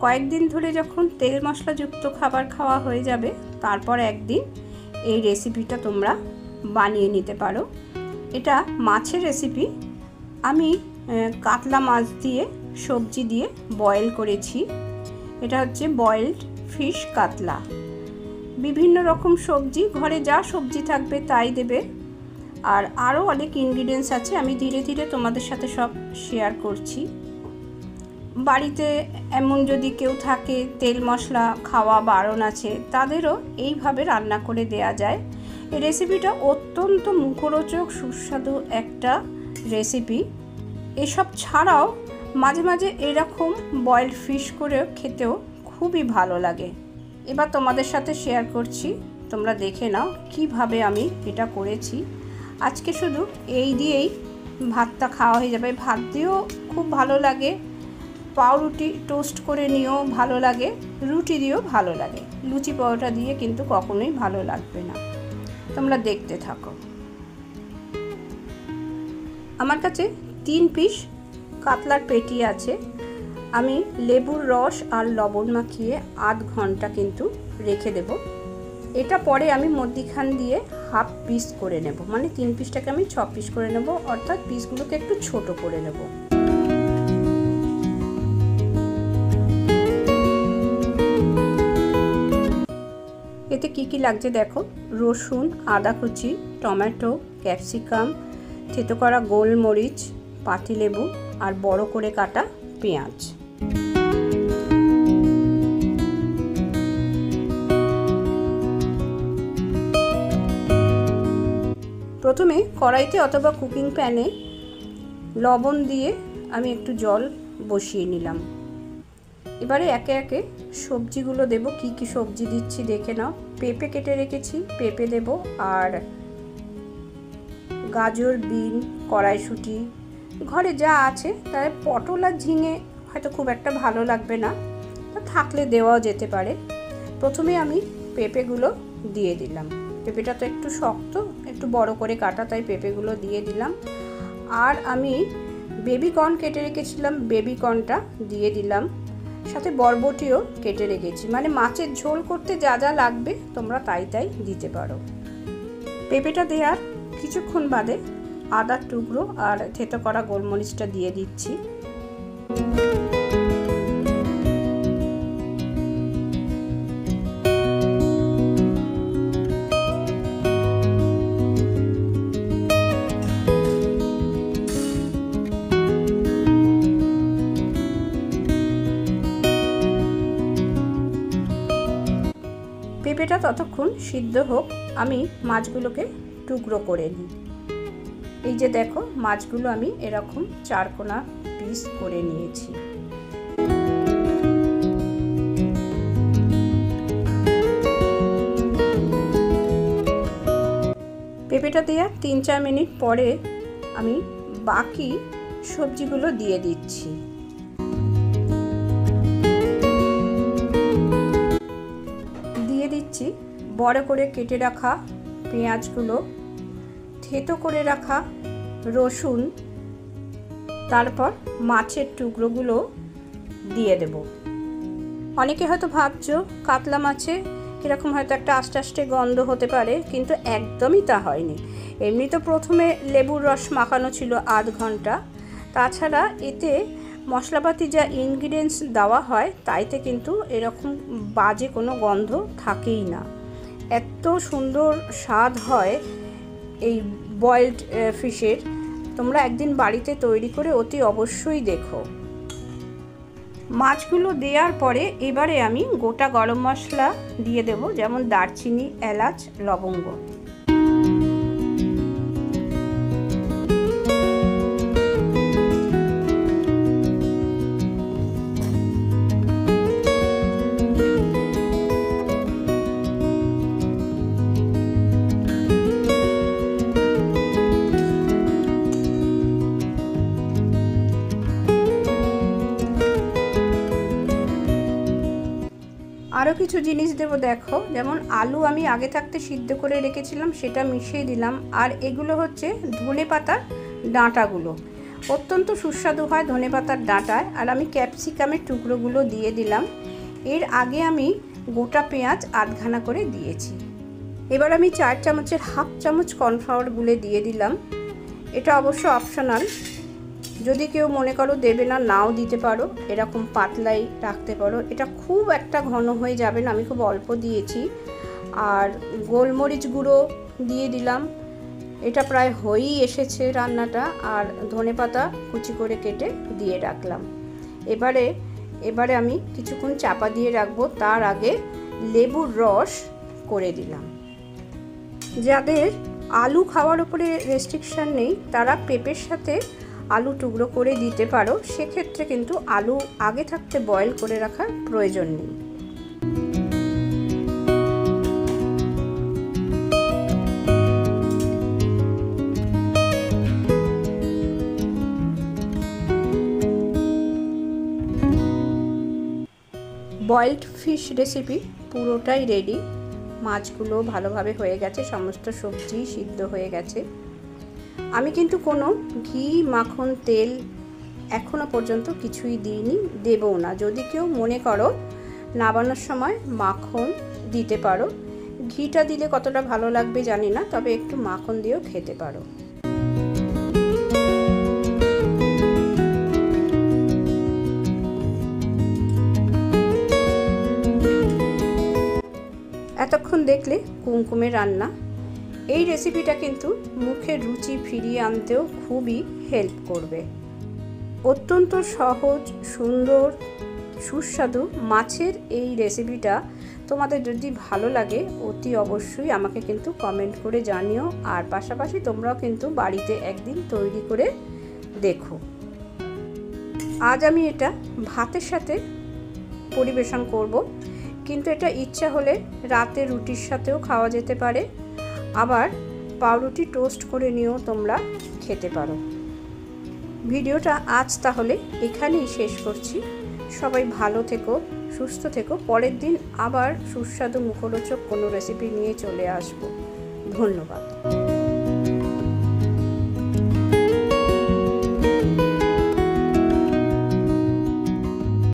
কয়েকদিন ধরে যখন তেল মশলাযুক্ত খাবার খাওয়া হয়ে যাবে, তারপর একদিন এই রেসিপিটা তোমরা বানিয়ে নিতে পারো। এটা মাছের রেসিপি। আমি কাতলা মাছ দিয়ে সবজি দিয়ে বয়েল করেছি। এটা হচ্ছে বয়েলড ফিশ কাতলা। বিভিন্ন রকম সবজি, ঘরে যা সবজি থাকবে তাই দেবে। আর আরও অনেক ইনগ্রিডিয়েন্টস আছে, আমি ধীরে ধীরে তোমাদের সাথে সব শেয়ার করছি। বাড়িতে এমন যদি কেউ থাকে তেল মশলা খাওয়া বারণ আছে, তাদেরও এইভাবে রান্না করে দেয়া যায়। এই রেসিপিটা অত্যন্ত মুখরোচক সুস্বাদু একটা রেসিপি। এসব ছাড়াও মাঝে মাঝে এরকম বয়েলড ফিশ করে খেতেও খুবই ভালো লাগে। এবার তোমাদের সাথে শেয়ার করছি, তোমরা দেখে নাও কিভাবে আমি এটা করেছি। আজকে শুধু এই দিয়েই ভাতটা খাওয়া হয়ে যাবে। ভাত দিয়েও খুব ভালো লাগে, পাউরুটি টোস্ট করে নিয়েও ভালো লাগে, রুটি দিয়েও ভালো লাগে। লুচি পরোটা দিয়ে কিন্তু কখনোই ভালো লাগবে না। তোমরা দেখতে থাকো। আমার কাছে 3 পিস কাতলার পেটি আছে। আমি লেবুর রস আর লবণ মাখিয়ে আধ ঘন্টা কিন্তু রেখে দেব। এটা পরে আমি মধ্যিখান দিয়ে হাফ পিস করে নেব, মানে 3 পিসটাকে আমি 6 পিস করে নেব, অর্থাৎ পিসগুলোকে একটু ছোট করে নেব। এতে কি কি লাগছে দেখো: রসুন, আদা কুচি, টমেটো, ক্যাপসিকাম, থেতো করা গোলমরিচ, পাতিলেবু আর বড় করে কাটা পেঁয়াজ। প্রথমে কড়াইতে অথবা কুকিং প্যানে লবণ দিয়ে আমি একটু জল বসিয়ে নিলাম। এবারে একে একে সবজিগুলো দেব। কি কি সবজি দিচ্ছি দেখে নাও। পেঁপে কেটে রেখেছি, পেঁপে দেব। আর গাজর, বিন, কড়াইশুঁটি, ঘরে যা আছে। তাই পটল আর ঝিঙে হয়তো খুব একটা ভালো লাগবে না, তা থাকলে দেওয়াও যেতে পারে। প্রথমে আমি পেঁপেগুলো দিয়ে দিলাম। পেঁপেটা তো একটু শক্ত, একটু বড় করে কাটা, তাই পেঁপেগুলো দিয়ে দিলাম। আর আমি বেবি কর্ন কেটে রেখেছিলাম, বেবি কর্নটা দিয়ে দিলাম। সাথে বরবটিও কেটে রেখেছি। মানে মাছের ঝোল করতে যা যা লাগবে তোমরা তাই তাই দিতে পারো। পেঁপেটা দেওয়ার কিছুক্ষণ বাদে আদার টুকরো আর থেতো করা গোলমরিচটা দিয়ে দিচ্ছি। পেঁপেটা ততক্ষণ সিদ্ধ হোক, আমি মাছগুলোকে টুকরো করে নিই। এই যে দেখো, মাছগুলো আমি এরকম 4 কোনা পিস করে নিয়েছি। পেঁপেটা দেওয়ার 3-4 মিনিট পরে আমি বাকি সবজিগুলো দিয়ে দিচ্ছি। দিয়ে দিচ্ছি বড় করে কেটে রাখা পেঁয়াজগুলো, থেতো করে রাখা রসুন, তারপর মাছের টুকরোগুলো দিয়ে দেব। অনেকে হয়তো ভাবছো কাতলা মাছে এরকম হয়তো একটা আস্তে আস্তে গন্ধ হতে পারে, কিন্তু একদমই তা হয়নি। এমনি তো প্রথমে লেবুর রস মাখানো ছিল আধ ঘন্টা। তাছাড়া এতে মশলাপাতি যা ইনগ্রিডিয়েন্টস দেওয়া হয় তাইতে কিন্তু এরকম বাজে কোনো গন্ধ থাকেই না। এত সুন্দর স্বাদ হয় এই বয়েলড ফিশের। তোমরা একদিন বাড়িতে তৈরি করে অতি অবশ্যই দেখো। মাছগুলো দেওয়ার পরে এবারে আমি গোটা গরম মশলা দিয়ে দেব, যেমন দারচিনি, এলাচ, লবঙ্গ। আরও কিছু জিনিস দেব দেখো, যেমন আলু আমি আগে থাকতে সিদ্ধ করে রেখেছিলাম, সেটা মিশিয়ে দিলাম। আর এগুলো হচ্ছে ধনে পাতার ডাঁটাগুলো। অত্যন্ত সুস্বাদু হয় ধনেপাতার ডাঁটায়। আর আমি ক্যাপসিকামের টুকরোগুলো দিয়ে দিলাম। এর আগে আমি গোটা পেঁয়াজ আধখানা করে দিয়েছি। এবার আমি 4 চামচের হাফ চামচ কর্নফ্লাওয়ার গুলে দিয়ে দিলাম। এটা অবশ্য অপশনাল, যদি কেউ মনে করো দেবে না নাও দিতে পারো, এরকম পাতলাই রাখতে পারো। এটা খুব একটা ঘন হয়ে যাবে না, আমি খুব অল্প দিয়েছি। আর গোলমরিচ গুঁড়ো দিয়ে দিলাম। এটা প্রায় হয়েই এসেছে রান্নাটা। আর ধনেপাতা কুচি করে কেটে দিয়ে রাখলাম। এবারে আমি কিছুক্ষণ চাপা দিয়ে রাখবো। তার আগে লেবুর রস করে দিলাম। যাদের আলু খাওয়ার উপরে রেস্ট্রিকশান নেই তারা পেঁপের সাথে আলু টুকরো করে দিতে পারো, সেক্ষেত্রে কিন্তু আলু আগে থাকতে বয়েল করে রাখার প্রয়োজন নেই। বয়েলড ফিশ রেসিপি পুরোটাই রেডি। মাছগুলো ভালোভাবে হয়ে গেছে, সমস্ত সবজি সিদ্ধ হয়ে গেছে। আমি কিন্তু কোনো ঘি, মাখন, তেল এখনো পর্যন্ত কিছুই দিইনি, দেবও না। যদি কেউ মনে করো নামানোর সময় মাখন দিতে পারো। ঘিটা দিলে কতটা ভালো লাগবে জানি না, তবে একটু মাখন দিয়েও খেতে পারো। এতক্ষণ দেখলে কুমকুমের রান্না। এই রেসিপিটা কিন্তু মুখের রুচি ফিরিয়ে আনতেও খুবই হেল্প করবে। অত্যন্ত সহজ, সুন্দর, সুস্বাদু মাছের এই রেসিপিটা তোমাদের যদি ভালো লাগে অতি অবশ্যই আমাকে কিন্তু কমেন্ট করে জানিও। আর পাশাপাশি তোমরাও কিন্তু বাড়িতে একদিন তৈরি করে দেখো। আজ আমি এটা ভাতের সাথে পরিবেশন করব, কিন্তু এটা ইচ্ছা হলে রাতে রুটির সাথেও খাওয়া যেতে পারে। আবার পাউরুটি টোস্ট করে নিয়েও তোমরা খেতে পারো। ভিডিওটা আজ তাহলে এখানেই শেষ করছি। সবাই ভালো থেকো, সুস্থ থেকো। পরের দিন আবার সুস্বাদু মুখরোচক কোনো রেসিপি নিয়ে চলে আসবো। ধন্যবাদ।